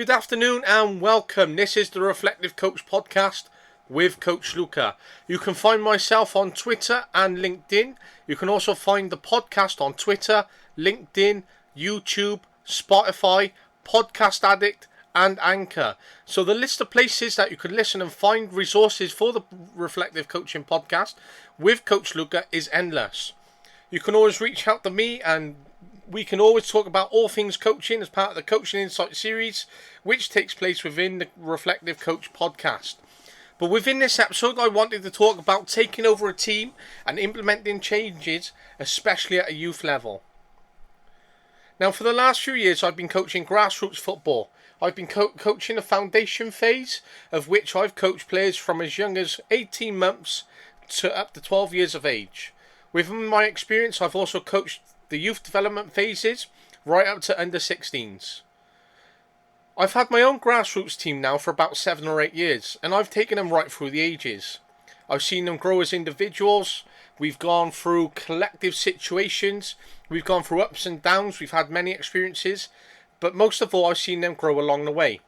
Good afternoon and welcome. This is the Reflective Coach Podcast with Coach Luca. You can find myself on Twitter and LinkedIn. You can also find the podcast on Twitter, LinkedIn, YouTube, Spotify, Podcast Addict and Anchor. So the list of places that you can listen and find resources for the Reflective Coaching Podcast with Coach Luca is endless. You can always reach out to me and we can always talk about all things coaching as part of the Coaching Insight series, which takes place within the Reflective Coach podcast. But within this episode, I wanted to talk about taking over a team and implementing changes, especially at a youth level. Now, for the last few years, I've been coaching grassroots football. I've been coaching the foundation phase, of which I've coached players from as young as 18 months to up to 12 years of age. Within my experience, I've also coached the youth development phases right up to under 16s. I've had my own grassroots team now for about 7 or 8 years, and I've taken them right through the ages. I've seen them grow as individuals. We've gone through collective situations. We've gone through ups and downs. We've had many experiences, but most of all, I've seen them grow along the way.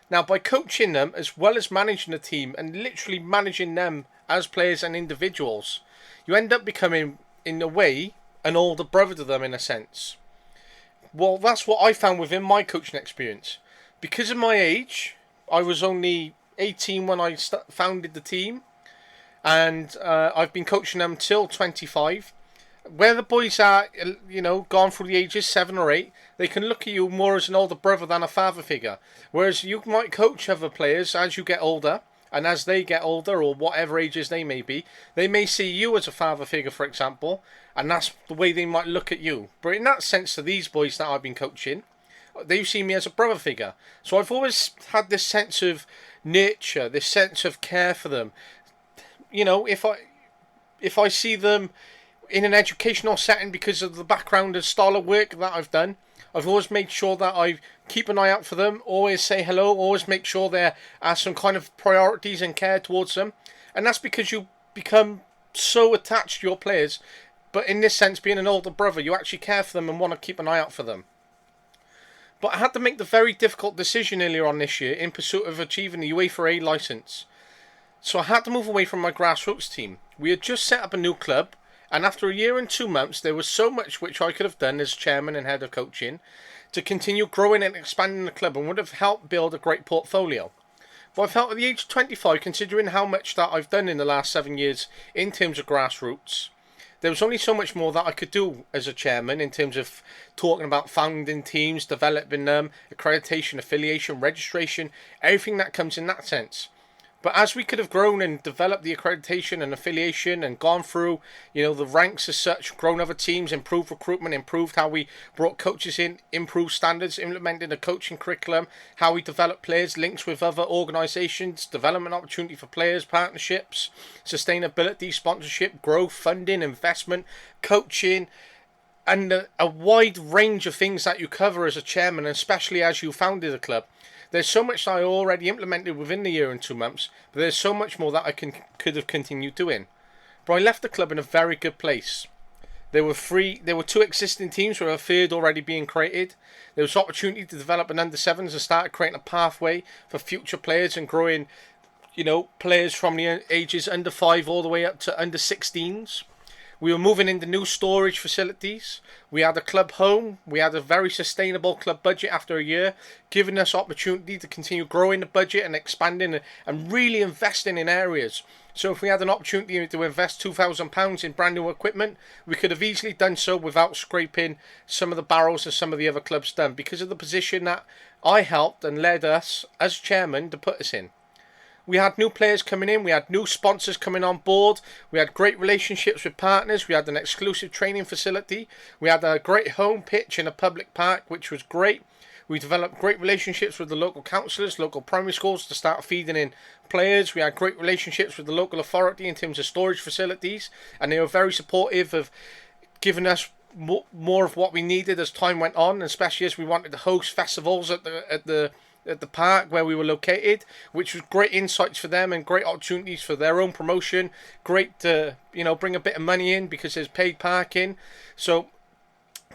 Now, by coaching them as well as managing the team and literally managing them as players and individuals, you end up becoming, in a way, an older brother to them in a sense. Well, that's what I found within my coaching experience. Because of my age, I was only 18 when I founded the team, and I've been coaching them till 25. Where the boys are, gone through the ages 7 or 8, they can look at you more as an older brother than a father figure. Whereas you might coach other players as you get older, and as they get older, or whatever ages they may be, they may see you as a father figure, for example, and that's the way they might look at you. But in that sense, to these boys that I've been coaching, they see me as a brother figure. So I've always had this sense of nurture, this sense of care for them. You know, if I see them in an educational setting because of the background and style of work that I've done, I've always made sure that I keep an eye out for them, always say hello, always make sure there are some kind of priorities and care towards them. And that's because you become so attached to your players. But in this sense, being an older brother, you actually care for them and want to keep an eye out for them. But I had to make the very difficult decision earlier on this year in pursuit of achieving the UEFA A licence. So I had to move away from my grassroots team. We had just set up a new club, and after a year and 2 months, there was so much which I could have done as chairman and head of coaching to continue growing and expanding the club and would have helped build a great portfolio. But I felt at the age of 25, considering how much that I've done in the last 7 years in terms of grassroots, there was only so much more that I could do as a chairman in terms of talking about founding teams, developing them, accreditation, affiliation, registration, everything that comes in that sense. But as we could have grown and developed the accreditation and affiliation and gone through, the ranks as such, grown other teams, improved recruitment, improved how we brought coaches in, improved standards, implemented a coaching curriculum, how we develop players, links with other organisations, development opportunity for players, partnerships, sustainability, sponsorship, growth, funding, investment, coaching, and a wide range of things that you cover as a chairman, especially as you founded a club. There's so much that I already implemented within the year and 2 months, but there's so much more that I could have continued doing. But I left the club in a very good place. There were 2 existing teams with a third already being created. There was opportunity to develop an under-7s and start creating a pathway for future players and growing, players from the ages under 5 all the way up to under 16s. We were moving into new storage facilities. We had a club home. We had a very sustainable club budget after a year, giving us opportunity to continue growing the budget and expanding and really investing in areas. So if we had an opportunity to invest £2,000 in brand new equipment, we could have easily done so without scraping some of the barrels that some of the other clubs done because of the position that I helped and led us as chairman to put us in. We had new players coming in, we had new sponsors coming on board, we had great relationships with partners, we had an exclusive training facility, we had a great home pitch in a public park, which was great. We developed great relationships with the local councillors, local primary schools to start feeding in players. We had great relationships with the local authority in terms of storage facilities, and they were very supportive of giving us more of what we needed as time went on, especially as we wanted to host festivals at the park where we were located, which was great insights for them and great opportunities for their own promotion. Great to bring a bit of money in because there's paid parking. So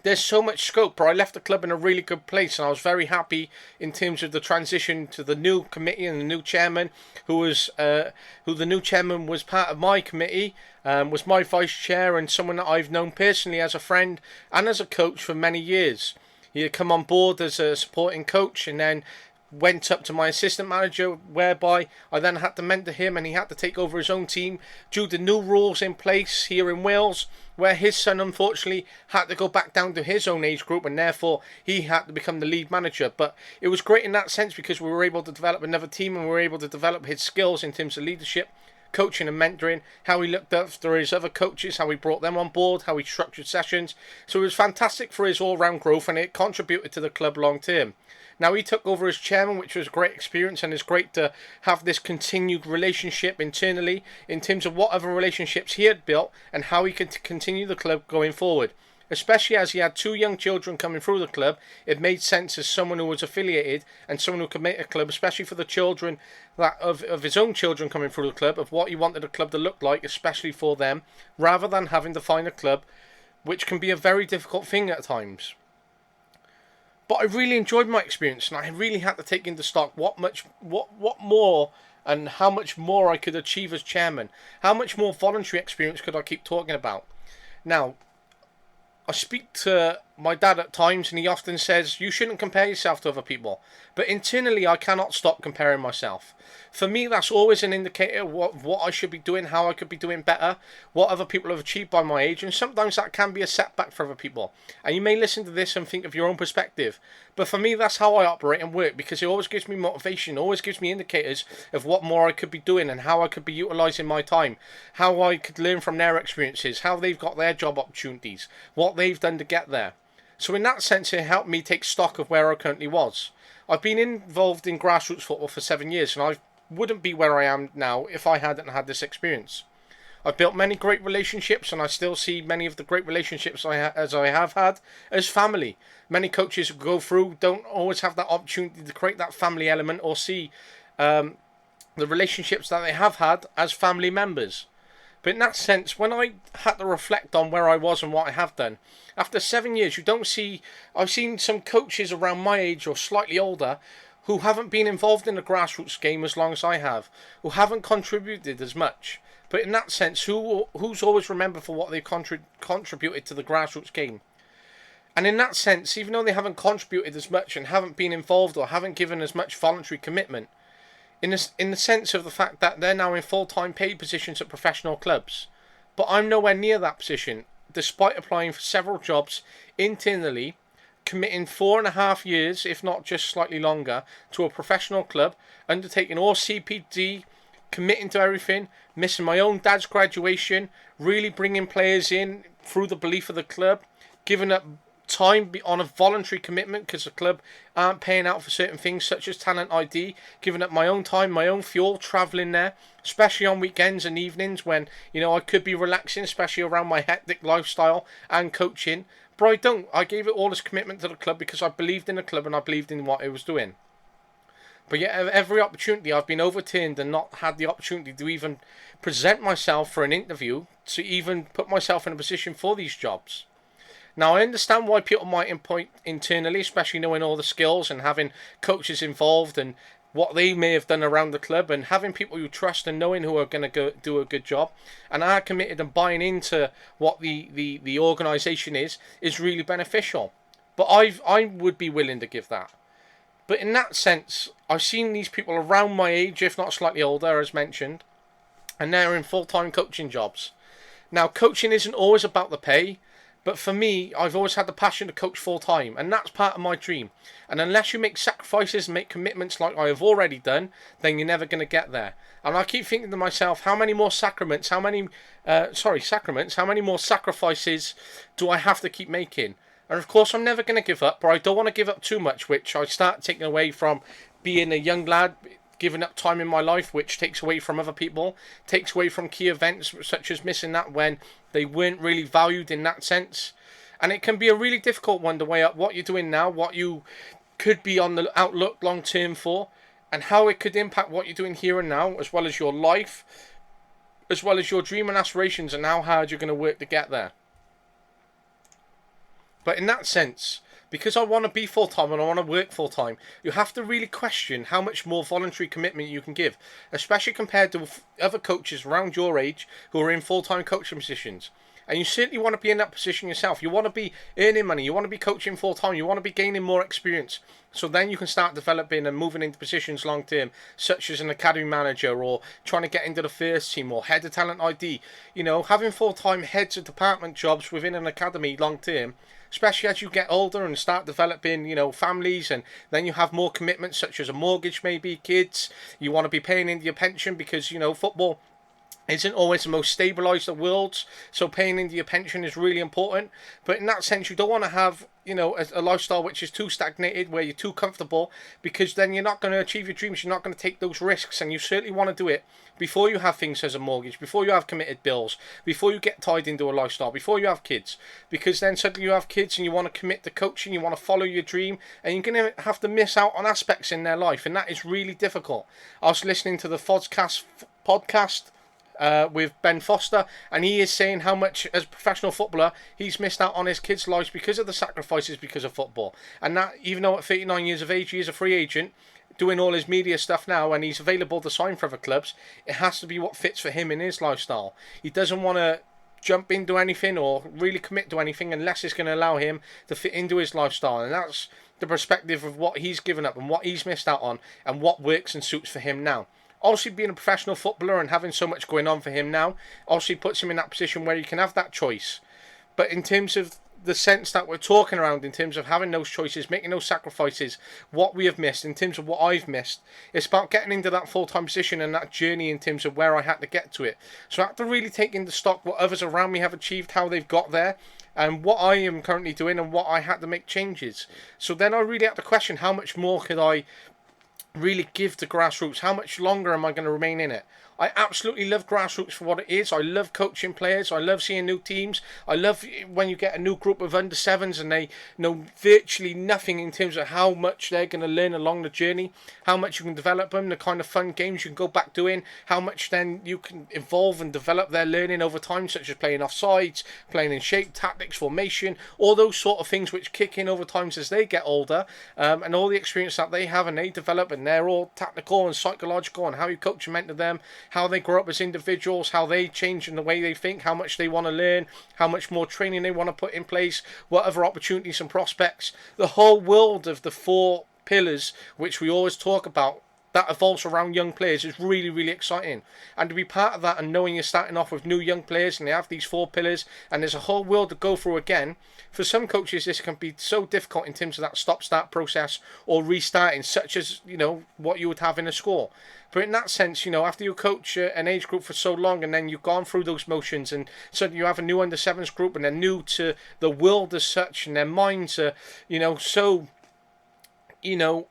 there's so much scope, but I left the club in a really good place, and I was very happy in terms of the transition to the new committee and the new chairman, who the new chairman was part of my committee, was my vice chair, and someone that I've known personally as a friend and as a coach for many years. He had come on board as a supporting coach, and then went up to my assistant manager, whereby I then had to mentor him, and he had to take over his own team due to new rules in place here in Wales, where his son unfortunately had to go back down to his own age group, and therefore he had to become the lead manager. But it was great in that sense because we were able to develop another team, and we were able to develop his skills in terms of leadership, coaching and mentoring, how he looked after his other coaches, how he brought them on board, how he structured sessions. So it was fantastic for his all-round growth, and it contributed to the club long term. Now he took over as chairman, which was a great experience, and it's great to have this continued relationship internally in terms of what other relationships he had built and how he could continue the club going forward. Especially as he had 2 young children coming through the club, it made sense as someone who was affiliated and someone who could make a club, especially for the children of his own children coming through the club, of what he wanted the club to look like, especially for them, rather than having to find a club, which can be a very difficult thing at times. But I really enjoyed my experience, and I really had to take into stock what more and how much more I could achieve as chairman. How much more voluntary experience could I keep talking about? Now, I speak to my dad at times, and he often says, you shouldn't compare yourself to other people. But internally, I cannot stop comparing myself. For me, that's always an indicator of what I should be doing, how I could be doing better, what other people have achieved by my age, and sometimes that can be a setback for other people. And you may listen to this and think of your own perspective. But for me, that's how I operate and work, because it always gives me motivation, always gives me indicators of what more I could be doing and how I could be utilising my time, how I could learn from their experiences, how they've got their job opportunities, what they've done to get there. So in that sense, it helped me take stock of where I currently was. I've been involved in grassroots football for 7 years, and I wouldn't be where I am now if I hadn't had this experience. I've built many great relationships, and I still see many of the great relationships I have had as family. Many coaches who go through don't always have that opportunity to create that family element or see the relationships that they have had as family members. But in that sense, when I had to reflect on where I was and what I have done, after 7 years, you don't see... I've seen some coaches around my age or slightly older who haven't been involved in the grassroots game as long as I have, who haven't contributed as much. But in that sense, who's always remembered for what they've contributed to the grassroots game? And in that sense, even though they haven't contributed as much and haven't been involved or haven't given as much voluntary commitment, in the sense of the fact that they're now in full-time paid positions at professional clubs. But I'm nowhere near that position, despite applying for several jobs internally, committing 4.5 years, if not just slightly longer, to a professional club, undertaking all CPD, committing to everything, missing my own dad's graduation, really bringing players in through the belief of the club, giving up time on a voluntary commitment because the club aren't paying out for certain things such as talent ID, giving up my own time, my own fuel, travelling there, especially on weekends and evenings when, you know, I could be relaxing, especially around my hectic lifestyle and coaching. But I don't. I gave it all as commitment to the club because I believed in the club and I believed in what it was doing. But yet every opportunity I've been overturned and not had the opportunity to even present myself for an interview, to even put myself in a position for these jobs. Now, I understand why people might point internally, especially knowing all the skills and having coaches involved and what they may have done around the club and having people you trust and knowing who are going to go do a good job and are committed and buying into what the organisation is really beneficial. But I would be willing to give that. But in that sense, I've seen these people around my age, if not slightly older, as mentioned, and they're in full-time coaching jobs. Now, coaching isn't always about the pay. But for me, I've always had the passion to coach full-time, and that's part of my dream. And unless you make sacrifices and make commitments like I have already done, then you're never going to get there. And I keep thinking to myself, how many more sacraments, how many more sacrifices do I have to keep making? And of course, I'm never going to give up, but I don't want to give up too much, which I start taking away from being a young lad, giving up time in my life, which takes away from other people, takes away from key events such as missing that when they weren't really valued in that sense. And it can be a really difficult one to weigh up what you're doing now, what you could be on the outlook long term for, and how it could impact what you're doing here and now, as well as your life, as well as your dream and aspirations, and how hard you're going to work to get there. But in that sense, because I want to be full-time and I want to work full-time, you have to really question how much more voluntary commitment you can give, especially compared to other coaches around your age who are in full-time coaching positions. And you certainly want to be in that position yourself. You want to be earning money. You want to be coaching full-time. You want to be gaining more experience. So then you can start developing and moving into positions long-term, such as an academy manager or trying to get into the first team or head of talent ID. You know, having full-time heads of department jobs within an academy long-term, especially as you get older and start developing, you know, families, and then you have more commitments such as a mortgage, maybe kids. You want to be paying into your pension because, you know, football isn't always the most stabilised of worlds, so paying into your pension is really important. But in that sense, you don't want to have, you know, a lifestyle which is too stagnated, where you're too comfortable, because then you're not going to achieve your dreams. You're not going to take those risks, and you certainly want to do it before you have things as a mortgage, before you have committed bills, before you get tied into a lifestyle, before you have kids. Because then suddenly you have kids and you want to commit to coaching, you want to follow your dream, and you're going to have to miss out on aspects in their life, and that is really difficult. I was listening to the Fodcast podcast with Ben Foster, and he is saying how much as a professional footballer he's missed out on his kids' lives because of the sacrifices because of football. And that, even though at 39 years of age he is a free agent doing all his media stuff now and he's available to sign for other clubs, it has to be what fits for him in his lifestyle. He doesn't want to jump into anything or really commit to anything unless it's going to allow him to fit into his lifestyle, and that's the perspective of what he's given up and what he's missed out on and what works and suits for him now. Obviously, being a professional footballer and having so much going on for him now obviously puts him in that position where he can have that choice. But in terms of the sense that we're talking around, in terms of having those choices, making those sacrifices, what we have missed, in terms of what I've missed, it's about getting into that full-time position and that journey in terms of where I had to get to it. So I have to really take into stock what others around me have achieved, how they've got there, and what I am currently doing and what I had to make changes. So then I really have to question how much more could I really give to grassroots. How much longer am I going to remain in it? I absolutely love grassroots for what it is. I love coaching players. I love seeing new teams. I love when you get a new group of under sevens and they know virtually nothing in terms of how much they're going to learn along the journey, how much you can develop them, the kind of fun games you can go back doing, how much then you can evolve and develop their learning over time, such as playing offsides, playing in shape, tactics, formation, all those sort of things which kick in over time as they get older, and all the experience that they have and they develop, and they're all tactical and psychological, and how you coach and mentor them, how they grow up as individuals, how they change in the way they think, how much they want to learn, how much more training they want to put in place, what other opportunities and prospects. The whole world of the four pillars which we always talk about that evolves around young players is really, really exciting. And to be part of that and knowing you're starting off with new young players and they have these four pillars and there's a whole world to go through again, for some coaches this can be so difficult in terms of that stop-start process or restarting, such as, you know, what you would have in a school. But in that sense, you know, after you coach an age group for so long and then you've gone through those motions and suddenly you have a new under-sevens group and they're new to the world as such and their minds are, you know, so, you know,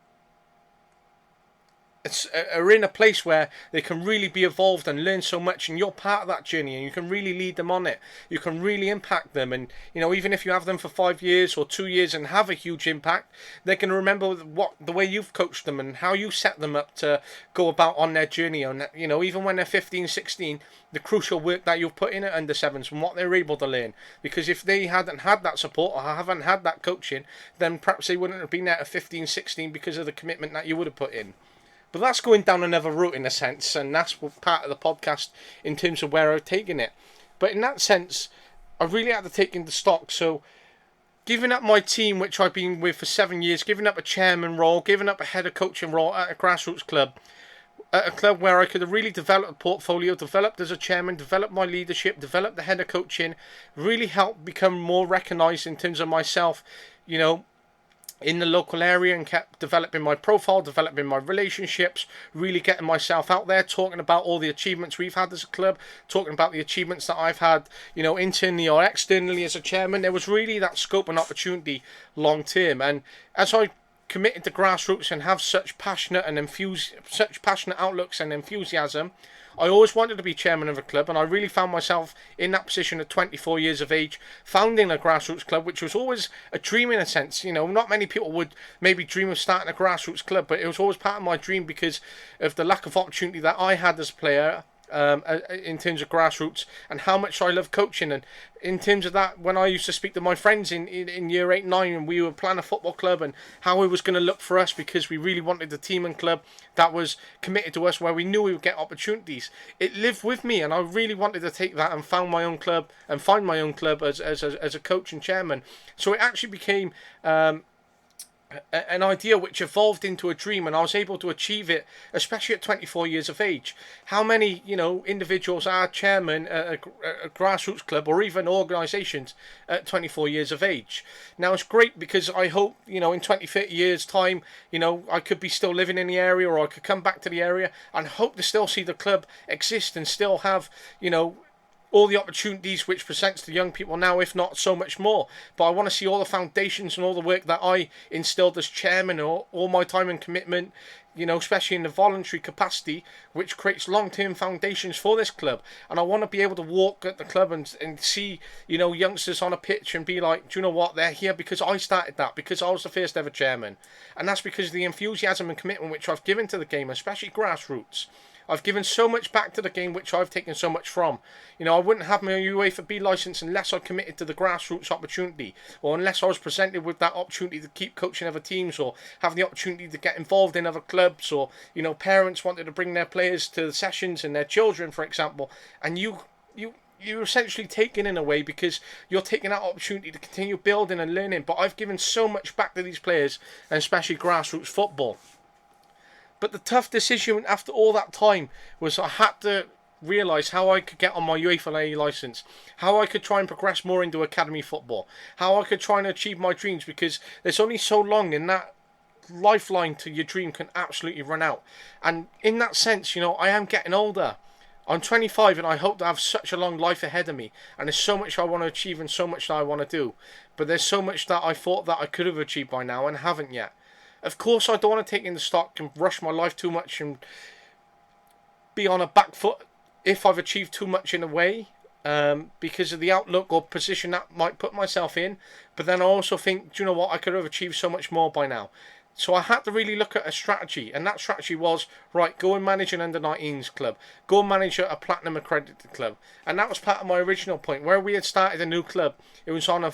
are in a place where they can really be evolved and learn so much, and you're part of that journey and you can really lead them on it. You can really impact them, and you know, even if you have them for 5 years or 2 years and have a huge impact, they can remember the way you've coached them and how you set them up to go about on their journey. And you know, even when they're 15, 16, the crucial work that you've put in at under sevens and what they're able to learn. Because if they hadn't had that support or haven't had that coaching, then perhaps they wouldn't have been there at 15, 16 because of the commitment that you would have put in. But that's going down another route in a sense, and that's part of the podcast in terms of where I've taken it. But in that sense, I really had to take into stock. So giving up my team, which I've been with for 7 years, giving up a chairman role, giving up a head of coaching role at a grassroots club, at a club where I could have really developed a portfolio, developed as a chairman, developed my leadership, developed the head of coaching, really helped become more recognised in terms of myself, you know, in the local area, and kept developing my profile, developing my relationships, really getting myself out there, talking about all the achievements we've had as a club, talking about the achievements that I've had, you know, internally or externally as a chairman. There was really that scope and opportunity long term, and as I committed to grassroots and have such passionate outlooks and enthusiasm, I always wanted to be chairman of a club, and I really found myself in that position at 24 years of age, founding a grassroots club, which was always a dream in a sense. You know, not many people would maybe dream of starting a grassroots club, but it was always part of my dream because of the lack of opportunity that I had as a player in terms of grassroots, and how much I love coaching. And in terms of that, when I used to speak to my friends in year 8, 9, and we were planning a football club and how it was going to look for us, because we really wanted a team and club that was committed to us, where we knew we would get opportunities. It lived with me, and I really wanted to take that and find my own club as a coach and chairman. So it actually became an idea which evolved into a dream, and I was able to achieve it, especially at 24 years of age. How many, individuals are chairman at a grassroots club or even organisations at 24 years of age? Now, it's great because I hope, in 20, 30 years' time, I could be still living in the area, or I could come back to the area and hope to still see the club exist and still have, all the opportunities which presents to young people now, if not so much more. But I want to see all the foundations and all the work that I instilled as chairman, or all my time and commitment, especially in the voluntary capacity, which creates long-term foundations for this club. And I want to be able to walk at the club and see, youngsters on a pitch and be like, do you know what, they're here because I started that, because I was the first ever chairman. And that's because of the enthusiasm and commitment which I've given to the game, especially grassroots. I've given so much back to the game, which I've taken so much from. I wouldn't have my UEFA B licence unless I committed to the grassroots opportunity, or unless I was presented with that opportunity to keep coaching other teams, or have the opportunity to get involved in other clubs, or parents wanted to bring their players to the sessions and their children, for example, and you're essentially taking in a way, because you're taking that opportunity to continue building and learning. But I've given so much back to these players, and especially grassroots football. But the tough decision after all that time was I had to realise how I could get on my UEFA A licence, how I could try and progress more into academy football, how I could try and achieve my dreams, because there's only so long, and that lifeline to your dream can absolutely run out. And in that sense, I am getting older. I'm 25 and I hope to have such a long life ahead of me, and there's so much I want to achieve and so much that I want to do. But there's so much that I thought that I could have achieved by now and haven't yet. Of course, I don't want to take in the stock and rush my life too much and be on a back foot if I've achieved too much in a way, because of the outlook or position that might put myself in. But then I also think, do you know what, I could have achieved so much more by now. So I had to really look at a strategy, and that strategy was, right, go and manage an under-19s club. Go and manage a platinum accredited club. And that was part of my original point. Where we had started a new club, it was on a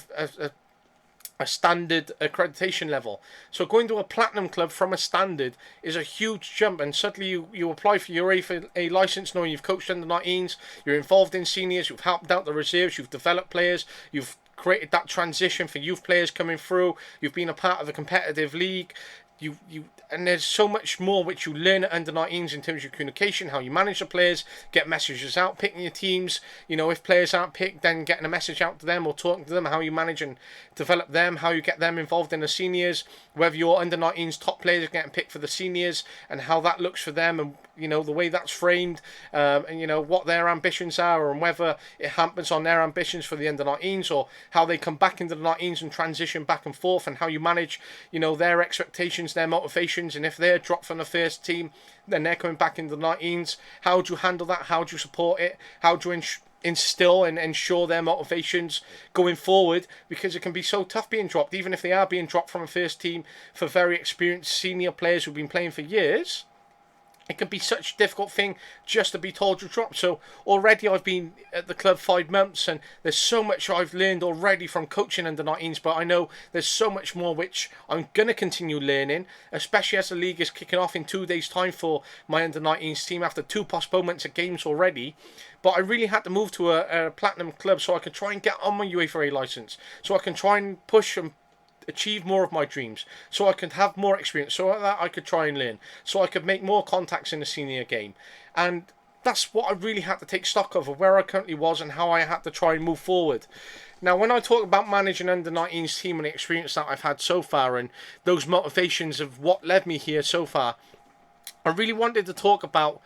standard accreditation level. So going to a platinum club from a standard is a huge jump, and suddenly you apply for your A license knowing you've coached under 19s, you're involved in seniors, you've helped out the reserves, you've developed players, you've created that transition for youth players coming through, you've been a part of a competitive league, and there's so much more which you learn at under 19s in terms of communication, how you manage the players, get messages out, picking your teams. If players aren't picked, then getting a message out to them or talking to them, how you manage and develop them, how you get them involved in the seniors, whether your under 19s top players are getting picked for the seniors, and how that looks for them, and the way that's framed, and what their ambitions are, and whether it hampers on their ambitions for the under 19s, or how they come back into the 19s and transition back and forth, and how you manage their expectations, their motivations, and if they're dropped from the first team, then they're coming back into the 19s. How do you handle that? How do you support it? How do you instill and ensure their motivations going forward? Because it can be so tough being dropped, even if they are being dropped from a first team for very experienced senior players who've been playing for years. It can be such a difficult thing just to be told you're dropped. So already I've been at the club 5 months, and there's so much I've learned already from coaching under 19s, but I know there's so much more which I'm going to continue learning, especially as the league is kicking off in 2 days' time for my under 19s team after 2 postponements of games already. But I really had to move to a platinum club so I could try and get on my UEFA A licence, so I can try and push and achieve more of my dreams, so I could have more experience, so that I could try and learn, so I could make more contacts in the senior game. And that's what I really had to take stock of where I currently was and how I had to try and move forward. Now, when I talk about managing under 19s team and the experience that I've had so far, and those motivations of what led me here so far, I really wanted to talk about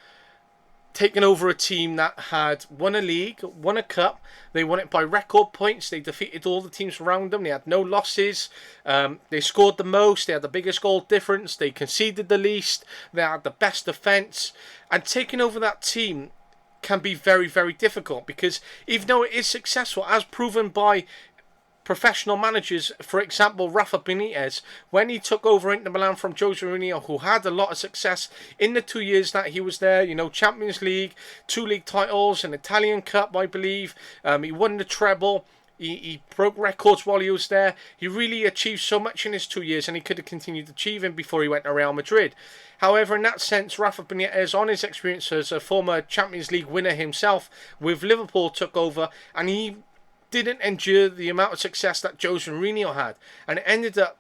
taking over a team that had won a league, won a cup. They won it by record points. They defeated all the teams around them. They had no losses. They scored the most. They had the biggest goal difference. They conceded the least. They had the best defence. And taking over that team can be very, very difficult, because even though it is successful, as proven by professional managers, for example, Rafa Benitez, when he took over Inter Milan from Jose Mourinho, who had a lot of success in the 2 years that he was there, Champions League, 2 league titles, an Italian Cup, I believe. He won the treble. He broke records while he was there. He really achieved so much in his 2 years, and he could have continued achieving before he went to Real Madrid. However, in that sense, Rafa Benitez, on his experience as a former Champions League winner himself with Liverpool, took over, and he didn't endure the amount of success that Jose Mourinho had, and it ended up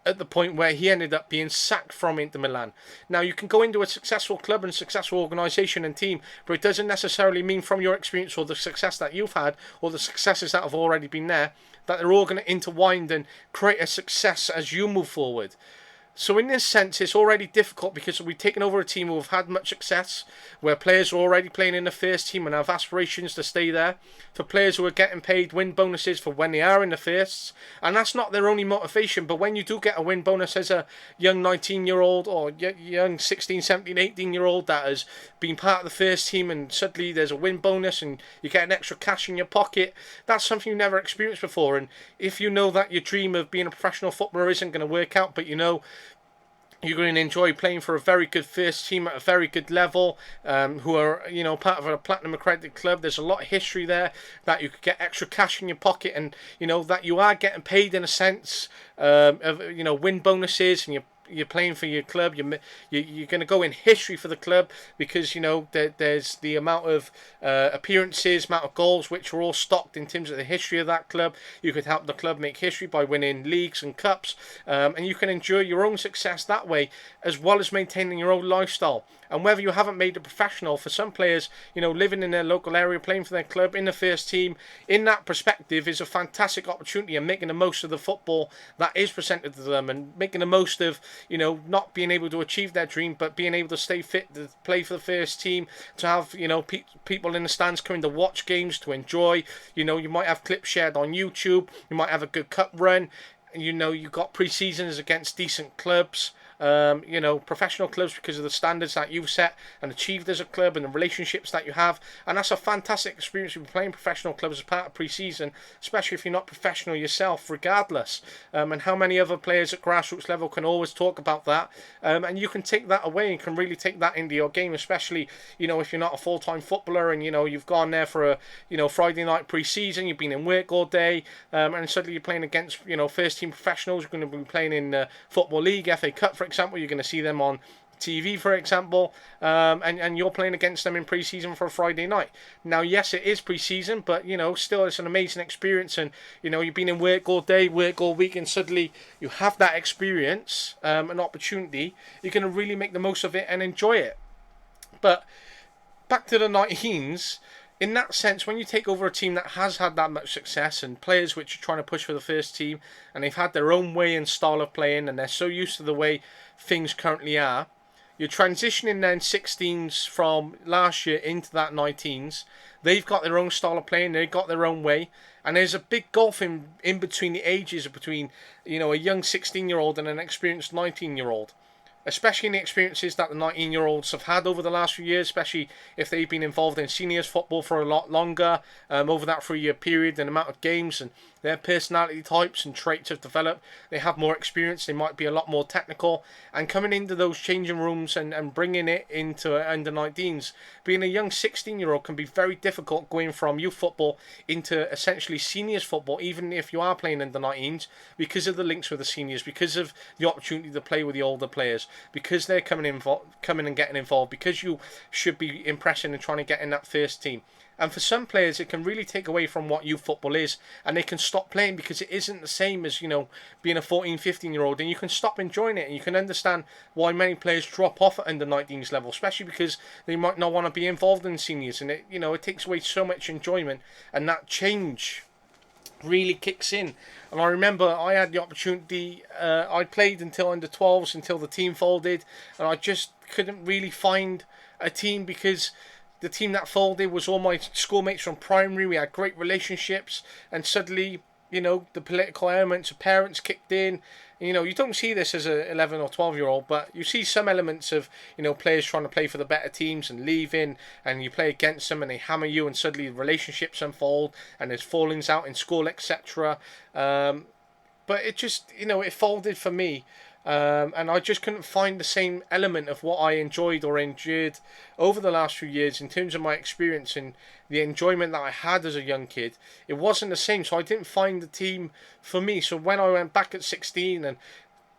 at the point where he ended up being sacked from Inter Milan. Now, you can go into a successful club and successful organisation and team, but it doesn't necessarily mean from your experience or the success that you've had or the successes that have already been there that they're all going to intertwine and create a success as you move forward. So in this sense, it's already difficult because we've taken over a team who have had much success, where players are already playing in the first team and have aspirations to stay there, for players who are getting paid win bonuses for when they are in the firsts. And that's not their only motivation, but when you do get a win bonus as a young 19-year-old or young 16, 17, 18-year-old that has been part of the first team, and suddenly there's a win bonus and you get an extra cash in your pocket, that's something you've never experienced before. And if you know that your dream of being a professional footballer isn't going to work out, but you're going to enjoy playing for a very good first team at a very good level, who are, part of a platinum accredited club. There's a lot of history there, that you could get extra cash in your pocket, and, that you are getting paid in a sense of, win bonuses, and you're playing for your club. You're going to go in history for the club because there's the amount of appearances, amount of goals, which are all stocked in terms of the history of that club. You could help the club make history by winning leagues and cups, and you can enjoy your own success that way, as well as maintaining your own lifestyle. And whether you haven't made it professional, for some players, living in their local area, playing for their club in the first team, in that perspective, is a fantastic opportunity, and making the most of the football that is presented to them, and making the most of, not being able to achieve their dream, but being able to stay fit, to play for the first team, to have, people in the stands coming to watch games, to enjoy. You might have clips shared on YouTube, you might have a good cup run, and you've got pre-seasons against decent clubs. Professional clubs, because of the standards that you've set and achieved as a club and the relationships that you have. And that's a fantastic experience. You've been playing professional clubs as part of pre-season, especially if you're not professional yourself, regardless. And how many other players at grassroots level can always talk about that. And you can take that away and can really take that into your game, especially, if you're not a full-time footballer and, you've gone there for a, Friday night pre-season, you've been in work all day, and suddenly you're playing against, first-team professionals. You're going to be playing in the Football League, FA Cup, for example. You're going to see them on TV, for example, and you're playing against them in pre-season for a Friday night. Now, yes, it is pre-season, but still, it's an amazing experience. And you've been in work all day, work all week, and suddenly you have that experience, an opportunity. You're going to really make the most of it and enjoy it. But back to the 19s. In that sense, when you take over a team that has had that much success, and players which are trying to push for the first team, and they've had their own way and style of playing, and they're so used to the way things currently are, you're transitioning then 16s from last year into that 19s. They've got their own style of playing, they've got their own way, and there's a big gulf in between the ages, between a young 16-year-old and an experienced 19-year-old. Especially in the experiences that the 19-year-olds have had over the last few years, especially if they've been involved in seniors football for a lot longer, over that 3-year period, and amount of games, and their personality types and traits have developed. They have more experience, they might be a lot more technical, and coming into those changing rooms and bringing it into under 19s, being a young 16-year-old can be very difficult, going from youth football into essentially seniors football, even if you are playing under 19s, because of the links with the seniors, because of the opportunity to play with the older players, because they're coming and getting involved, because you should be impressing and trying to get in that first team. And for some players, it can really take away from what youth football is, and they can stop playing because it isn't the same as, being a 14, 15-year-old, and you can stop enjoying it, and you can understand why many players drop off at under 19s level, especially because they might not want to be involved in seniors, and it takes away so much enjoyment, and that change really kicks in. And I remember I had the opportunity, I played until under 12s, until the team folded, and I just couldn't really find a team, because the team that folded was all my schoolmates from primary. We had great relationships, and suddenly, the political elements of parents kicked in, You know, you don't see this as a 11 or 12-year-old, but you see some elements of, you know, players trying to play for the better teams and leaving, and you play against them and they hammer you, and suddenly relationships unfold and there's fallings out in school, etc. But it just, you know, it folded for me. And I just couldn't find the same element of what I enjoyed or endured over the last few years in terms of my experience and the enjoyment that I had as a young kid. It wasn't the same, so I didn't find the team for me. So when I went back at 16 and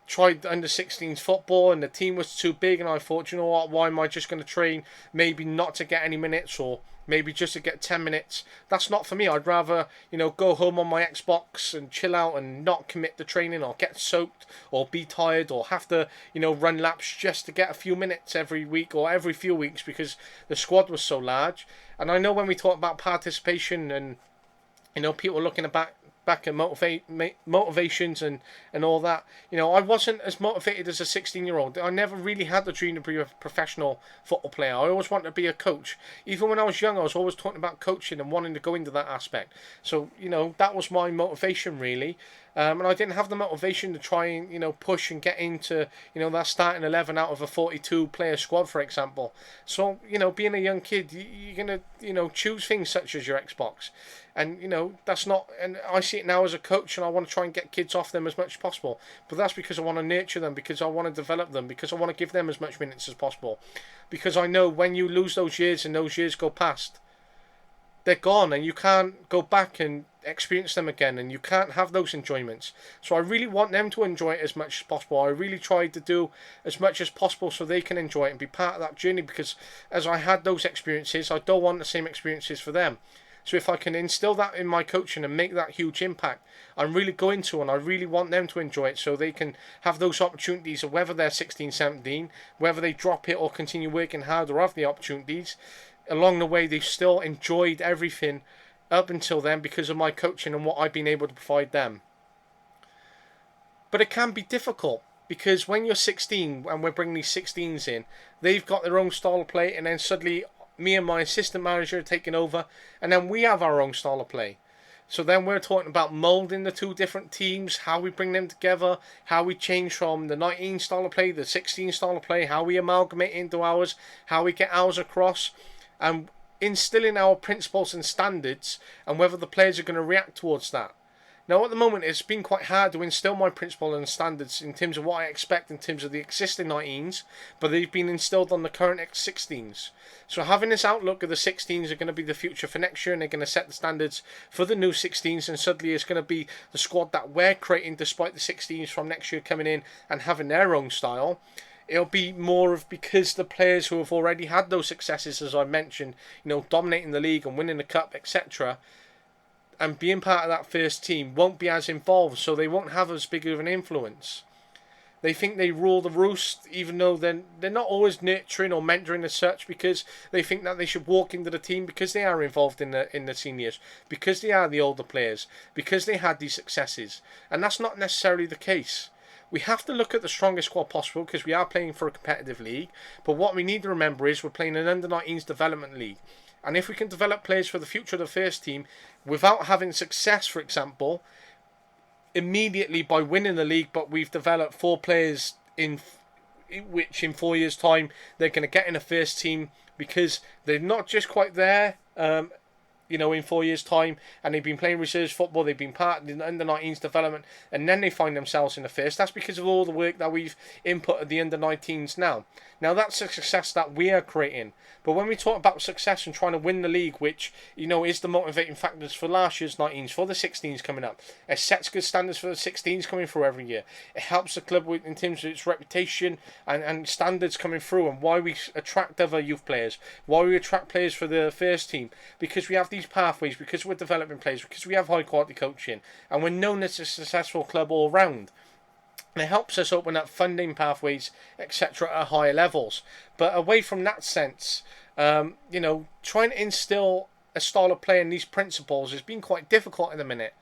tried under 16s football and the team was too big, and I thought, you know what, why am I just going to train maybe not to get any minutes, or maybe just to get 10 minutes? That's not for me. I'd rather, you know, go home on my Xbox and chill out and not commit to training, or get soaked, or be tired, or have to, you know, run laps just to get a few minutes every week or every few weeks because the squad was so large. And I know when we talk about participation and, you know, people looking back at motivations and all that. You know, I wasn't as motivated as a 16-year-old. I never really had the dream to be a professional football player. I always wanted to be a coach. Even when I was young, I was always talking about coaching and wanting to go into that aspect. So, you know, that was my motivation, really. And I didn't have the motivation to try and, you know, push and get into, you know, that starting 11 out of a 42-player squad, for example. So, you know, being a young kid, you're going to, you know, choose things such as your Xbox. And, you know, that's not... And I see it now as a coach, and I want to try and get kids off them as much as possible. But that's because I want to nurture them, because I want to develop them, because I want to give them as much minutes as possible. Because I know when you lose those years and those years go past, they're gone, and you can't go back and experience them again, and you can't have those enjoyments. So I really want them to enjoy it as much as possible. I really tried to do as much as possible so they can enjoy it and be part of that journey, because as I had those experiences, I don't want the same experiences for them. So if I can instill that in my coaching and make that huge impact, I'm really going to, and I really want them to enjoy it so they can have those opportunities, of whether they're 16, 17, whether they drop it or continue working hard or have the opportunities. Along the way, they've still enjoyed everything up until then because of my coaching and what I've been able to provide them. But it can be difficult, because when you're 16 and we're bringing these 16s in, they've got their own style of play, and then suddenly me and my assistant manager are taking over, and then we have our own style of play. So then we're talking about moulding the two different teams, how we bring them together, how we change from the 19 style of play, the 16 style of play, how we amalgamate into ours, how we get ours across, and instilling our principles and standards, and whether the players are going to react towards that. Now at the moment it's been quite hard to instill my principle and standards in terms of what I expect in terms of the existing 19s, but they've been instilled on the current 16s. So having this outlook of the 16s are going to be the future for next year, and they're going to set the standards for the new 16s, and suddenly it's going to be the squad that we're creating despite the 16s from next year coming in and having their own style. It'll be more of, because the players who have already had those successes, as I mentioned, you know, dominating the league and winning the cup, etc., and being part of that first team, won't be as involved, so they won't have as big of an influence. They think they rule the roost, even though they're not always nurturing or mentoring as such, because they think that they should walk into the team because they are involved in the seniors, because they are the older players, because they had these successes. And that's not necessarily the case. We have to look at the strongest squad possible because we are playing for a competitive league, but what we need to remember is we're playing an under-19s development league. And if we can develop players for the future of the first team without having success, for example, immediately by winning the league, but we've developed 4 players which in 4 years' time they're going to get in the first team because they're not just quite there, you know, in 4 years' time, and they've been playing reserves football, they've been part of the under-19s development, and then they find themselves in the first. That's because of all the work that we've inputted the under-19s now. Now, that's a success that we are creating. But when we talk about success and trying to win the league, which, you know, is the motivating factors for last year's 19s, for the 16s coming up, it sets good standards for the 16s coming through every year. It helps the club in terms of its reputation and standards coming through, and why we attract other youth players, why we attract players for the first team, because we have these pathways, because we're developing players, because we have high quality coaching, and we're known as a successful club all round. And it helps us open up funding pathways, etc. at higher levels. But away from that sense, you know, trying to instill a style of play and these principles has been quite difficult in a minute.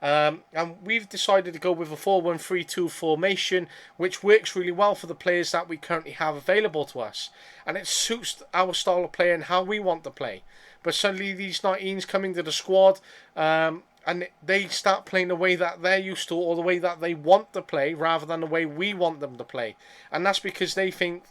And we've decided to go with a 4-1-3-2 formation, which works really well for the players that we currently have available to us. And it suits our style of play and how we want to play. But suddenly these 19s coming to the squad, and they start playing the way that they're used to or the way that they want to play rather than the way we want them to play. And that's because they think,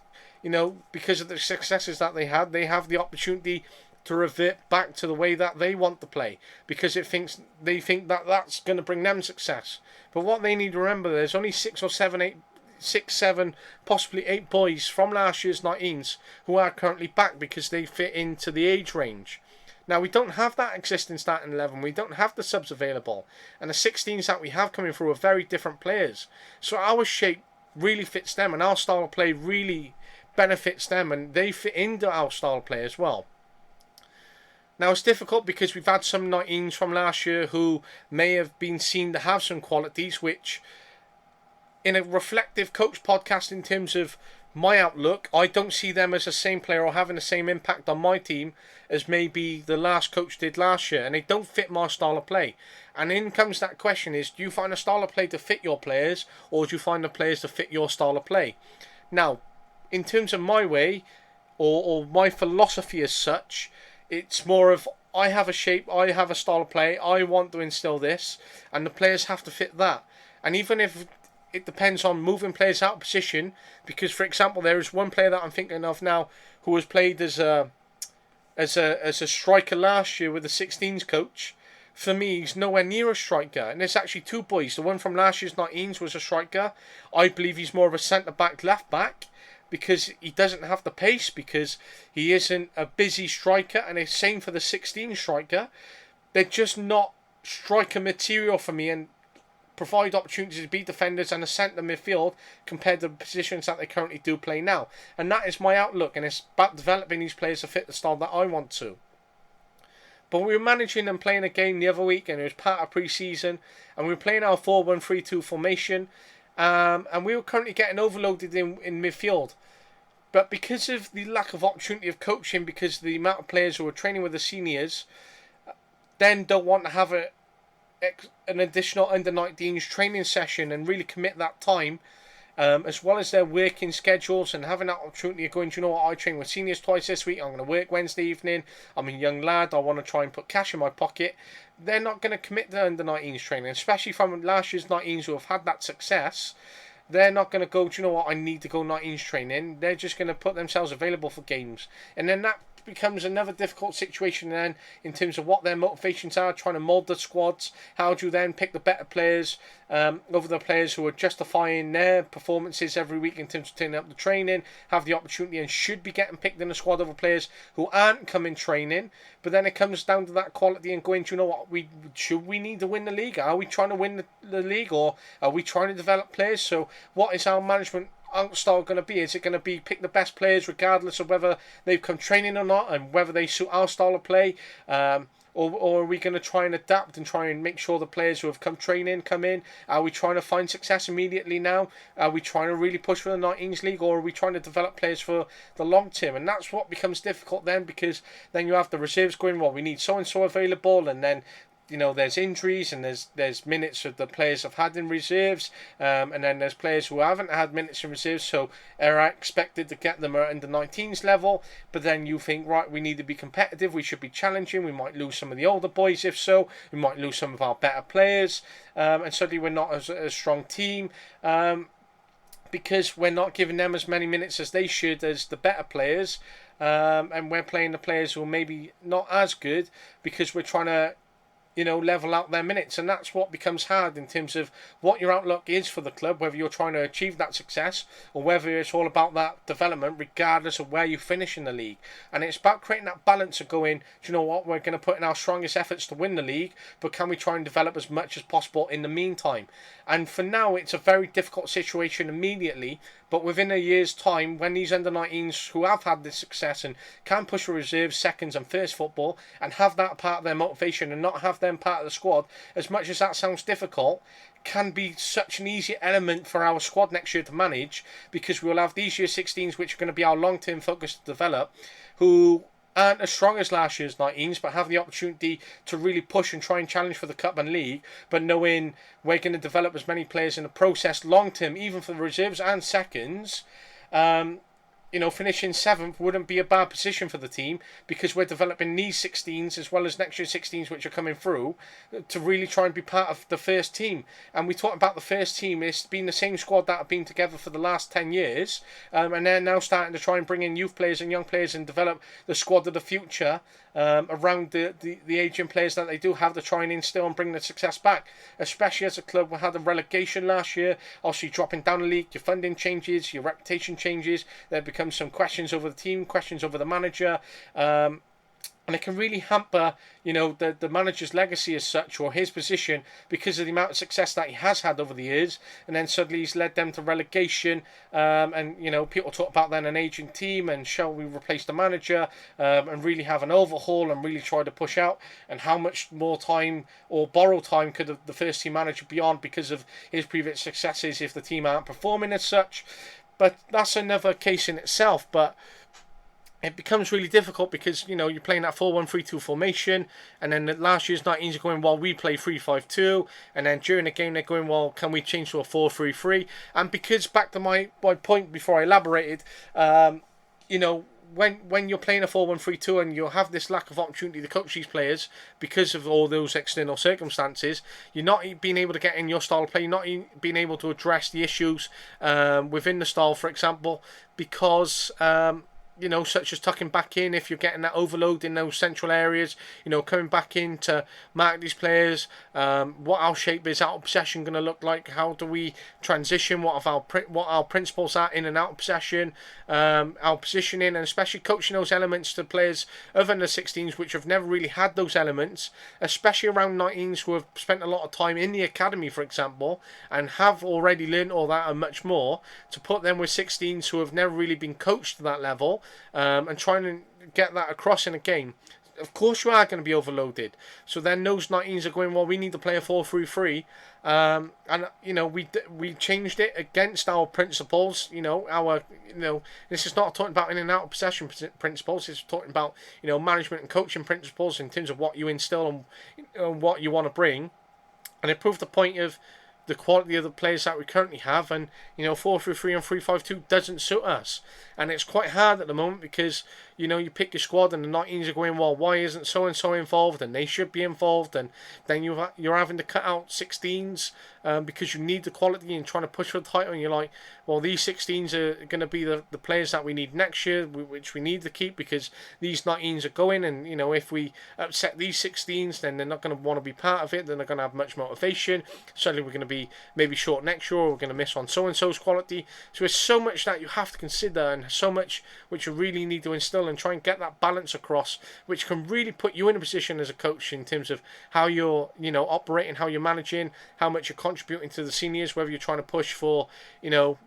because of the successes that they have the opportunity to revert back to the way that they want to play because they think that that's going to bring them success. But what they need to remember, there's only 6, 7, possibly 8 boys from last year's 19s who are currently back because they fit into the age range. Now, we don't have that existing starting 11. We don't have the subs available. And the 16s that we have coming through are very different players. So our shape really fits them, and our style of play really benefits them, and they fit into our style of play as well. Now, it's difficult because we've had some 19s from last year who may have been seen to have some qualities, which, in a reflective coach podcast in terms of my outlook, I don't see them as the same player or having the same impact on my team as maybe the last coach did last year, and they don't fit my style of play. And in comes that question is, do you find a style of play to fit your players, or do you find the players to fit your style of play? Now, in terms of my way, or my philosophy as such, it's more of, I have a shape, I have a style of play, I want to instill this, and the players have to fit that. And even if it depends on moving players out of position, because, for example, there is one player that I'm thinking of now who was played as a striker last year with the 16s coach. For me, he's nowhere near a striker. And there's actually 2 boys. The one from last year's 19s was a striker. I believe he's more of a centre-back, left-back, because he doesn't have the pace, because he isn't a busy striker. And it's same for the 16 striker. They're just not striker material for me, and provide opportunities to beat defenders and a centre midfield compared to the positions that they currently do play now. And that is my outlook, and it's about developing these players to fit the style that I want to. But we were managing and playing a game the other week, and it was part of pre-season, and we were playing our 4-1-3-2 formation, and we were currently getting overloaded in midfield. But because of the lack of opportunity of coaching, because of the amount of players who were training with the seniors, then don't want to have an additional under-19s training session and really commit that time, as well as their working schedules and having that opportunity of going, do you know what, I train with seniors twice this week, I'm going to work Wednesday evening, I'm a young lad, I want to try and put cash in my pocket. They're not going to commit to under-19s training, especially from last year's 19s who have had that success. They're not going to go, do you know what, I need to go 19s training. They're just going to put themselves available for games. And then that becomes another difficult situation then in terms of what their motivations are, trying to mould the squads. How do you then pick the better players over the players who are justifying their performances every week in terms of turning up the training, have the opportunity and should be getting picked in the squad over players who aren't coming training. But then it comes down to that quality and going, do you know what, should we need to win the league? Are we trying to win the league, or are we trying to develop players? So what is our management style going to be? Is it going to be pick the best players regardless of whether they've come training or not, and whether they suit our style of play, or are we going to try and adapt and try and make sure the players who have come training come in? Are we trying to find success immediately now? Are we trying to really push for the 19s league, or are we trying to develop players for the long term? And that's what becomes difficult then, because then you have the reserves going, well, we need so and so available, and then there's injuries, and there's minutes that the players have had in reserves, and then there's players who haven't had minutes in reserves, so are expected to get them at the 19s level. But then you think, right, we need to be competitive, we should be challenging, we might lose some of the older boys. If so, we might lose some of our better players, and suddenly we're not as a strong team, because we're not giving them as many minutes as they should as the better players, and we're playing the players who are maybe not as good because we're trying to level out their minutes. And that's what becomes hard in terms of what your outlook is for the club, whether you're trying to achieve that success or whether it's all about that development regardless of where you finish in the league. And it's about creating that balance of going, do you know what, we're going to put in our strongest efforts to win the league, but can we try and develop as much as possible in the meantime? And for now, it's a very difficult situation immediately, but within a year's time, when these under-19s who have had this success and can push for reserves, seconds and first football, and have that part of their motivation and not have them part of the squad, as much as that sounds difficult, can be such an easy element for our squad next year to manage, because we'll have these year 16s, which are going to be our long-term focus to develop, who aren't as strong as last year's 19s, but have the opportunity to really push and try and challenge for the Cup and League, but knowing we're going to develop as many players in the process long-term, even for the reserves and seconds, finishing 7th wouldn't be a bad position for the team, because we're developing these 16s as well as next year's 16s which are coming through to really try and be part of the first team. And we talked about the first team, it's been the same squad that have been together for the last 10 years, and they're now starting to try and bring in youth players and young players and develop the squad of the future around the aging players that they do have, to try and instill and bring the success back, especially as a club we had a relegation last year, obviously dropping down the league, your funding changes, your reputation changes, there becomes some questions over the team, questions over the manager, and it can really hamper, the manager's legacy as such, or his position, because of the amount of success that he has had over the years. And then suddenly he's led them to relegation, and people talk about then an aging team and shall we replace the manager, and really have an overhaul and really try to push out, and how much more time or borrow time could the first team manager be on because of his previous successes if the team aren't performing as such. But that's another case in itself. But it becomes really difficult because, you're playing that 4-1-3-2 formation, and then last year's 19s are going, well, we play 3-5-2, and then during the game they're going, well, can we change to a 4-3-3? And because, back to my point before I elaborated, when you're playing a 4-1-3-2 and you have this lack of opportunity to coach these players because of all those external circumstances, you're not being able to get in your style of play, you're not being able to address the issues within the style, for example, because such as tucking back in if you're getting that overload in those central areas, coming back in to mark these players, what our shape is out of possession going to look like, how do we transition, what our principles are in and out of possession, our positioning, and especially coaching those elements to players other than the 16s which have never really had those elements, especially around 19s who have spent a lot of time in the academy, for example, and have already learned all that and much more, to put them with 16s who have never really been coached to that level, and trying to get that across in a game. Of course you are going to be overloaded. So then those 19s are going, well, we need to play a 4-3-3, and we changed it against our principles. This is not talking about in and out of possession principles. It's talking about management and coaching principles in terms of what you instill and what you want to bring. And it proved the point of the quality of the players that we currently have, and 4-3-3 and 3-5-2 doesn't suit us, and it's quite hard at the moment because you pick your squad and the 19s are going, well, why isn't so and so involved, and they should be involved, and then you're having to cut out 16s because you need the quality and trying to push for the title, and you're like, well, these 16s are going to be the players that we need next year, which we need to keep because these 19s are going, and if we upset these 16s, then they're not going to want to be part of it, then they're going to have much motivation, suddenly we're going to be maybe short next year, or we're going to miss on so and so's quality. So there's so much that you have to consider, and so much which you really need to instill and try and get that balance across, which can really put you in a position as a coach in terms of how you're operating, how you're managing, how much you're contributing to the seniors, whether you're trying to push for the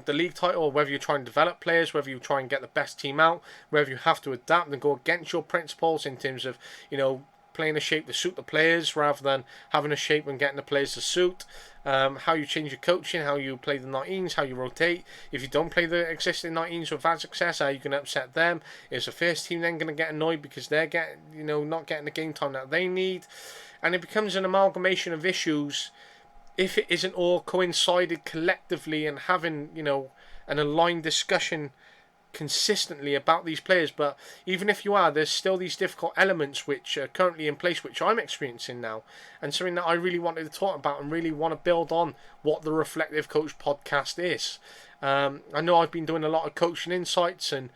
league title, or whether you're trying to develop players, whether you try and get the best team out, whether you have to adapt and go against your principles in terms of playing a shape to suit the players rather than having a shape and getting the players to suit, how you change your coaching, how you play the 19s, how you rotate. If you don't play the existing 19s with that success, how you can upset them? Is the first team then going to get annoyed because they're not getting the game time that they need? And it becomes an amalgamation of issues if it isn't all coincided collectively and having an aligned discussion consistently about these players. But even if you are, there's still these difficult elements which are currently in place, which I'm experiencing now, and something that I really wanted to talk about and really want to build on what the Reflective Coach podcast is. I know I've been doing a lot of coaching insights and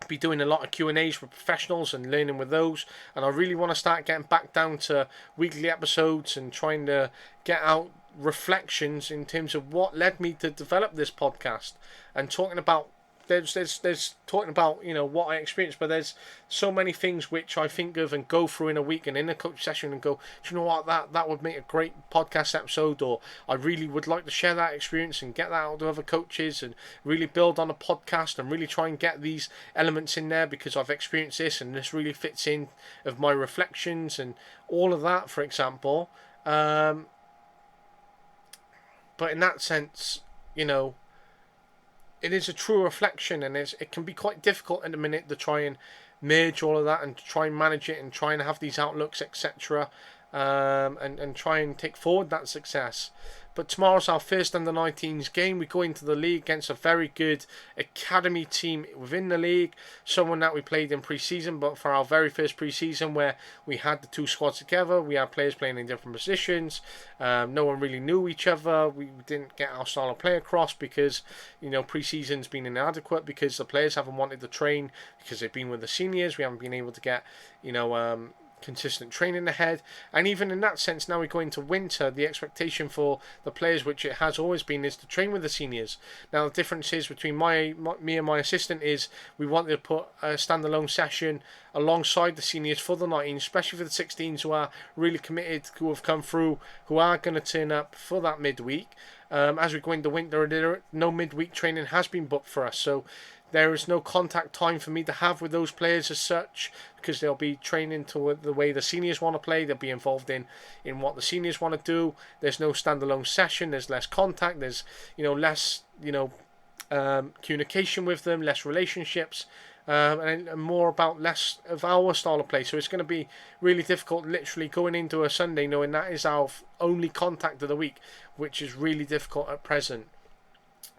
be doing a lot of Q&As with professionals and learning with those, and I really want to start getting back down to weekly episodes and trying to get out reflections in terms of what led me to develop this podcast, and talking about there's talking about what I experienced, but there's so many things which I think of and go through in a week and in a coach session and go, do you know what, that would make a great podcast episode, or I really would like to share that experience and get that out to other coaches and really build on a podcast and really try and get these elements in there because I've experienced this and this really fits in of my reflections and all of that, for example. But in that sense, it is a true reflection, and it can be quite difficult in a minute to try and merge all of that and to try and manage it and try and have these outlooks, etc. and try and take forward that success. But tomorrow's our first under-19s game. We go into the league against a very good academy team within the league. Someone that we played in pre-season, but for our very first pre-season where we had the two squads together, we had players playing in different positions. No one really knew each other. We didn't get our style of play across because, pre-season's been inadequate because the players haven't wanted to train because they've been with the seniors. We haven't been able to get, consistent training ahead, and even in that sense, now we go into winter, the expectation for the players, which it has always been, is to train with the seniors. Now the difference is between me and my assistant is we wanted to put a standalone session alongside the seniors for the 19s, especially for the 16s who are really committed, who have come through, who are going to turn up for that midweek. As we go into winter, no midweek training has been booked for us, so there is no contact time for me to have with those players as such, because they'll be training to the way the seniors want to play. They'll be involved in what the seniors want to do. There's no standalone session. There's less contact. There's less communication with them, less relationships, and more about less of our style of play. So it's going to be really difficult, literally going into a Sunday knowing that is our only contact of the week, which is really difficult at present.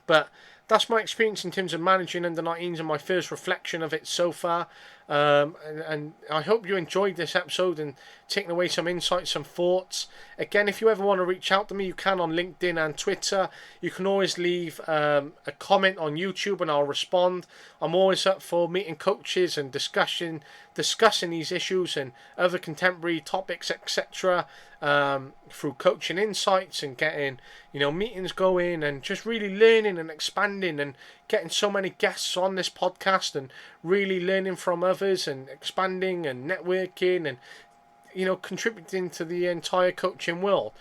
But that's my experience in terms of managing under 19s and my first reflection of it so far. And I hope you enjoyed this episode and taken away some insights, some thoughts. Again, if you ever want to reach out to me, you can on LinkedIn and Twitter. You can always leave a comment on YouTube and I'll respond. I'm always up for meeting coaches and discussing these issues and other contemporary topics, etc. Through coaching insights and getting meetings going and just really learning and expanding and getting so many guests on this podcast and really learning from others and expanding and networking and contributing to the entire coaching world.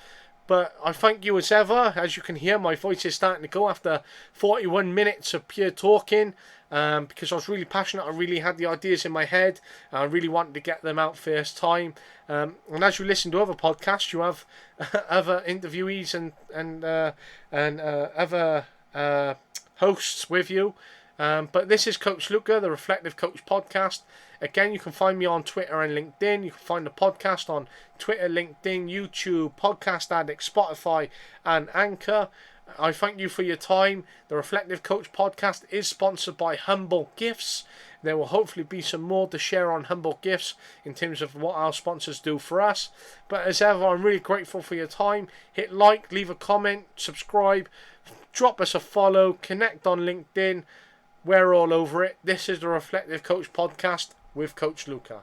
But I thank you as ever. As you can hear, my voice is starting to go after 41 minutes of pure talking, because I was really passionate. I really had the ideas in my head. And I really wanted to get them out first time. And as you listen to other podcasts, you have other interviewees and other hosts with you. But this is Coach Luca, the Reflective Coach Podcast. Again, you can find me on Twitter and LinkedIn. You can find the podcast on Twitter, LinkedIn, YouTube, Podcast Addict, Spotify, and Anchor. I thank you for your time. The Reflective Coach Podcast is sponsored by Humble Gifts. There will hopefully be some more to share on Humble Gifts in terms of what our sponsors do for us. But as ever, I'm really grateful for your time. Hit like, leave a comment, subscribe, drop us a follow, connect on LinkedIn. We're all over it. This is the Reflective Coach Podcast with Coach Luca.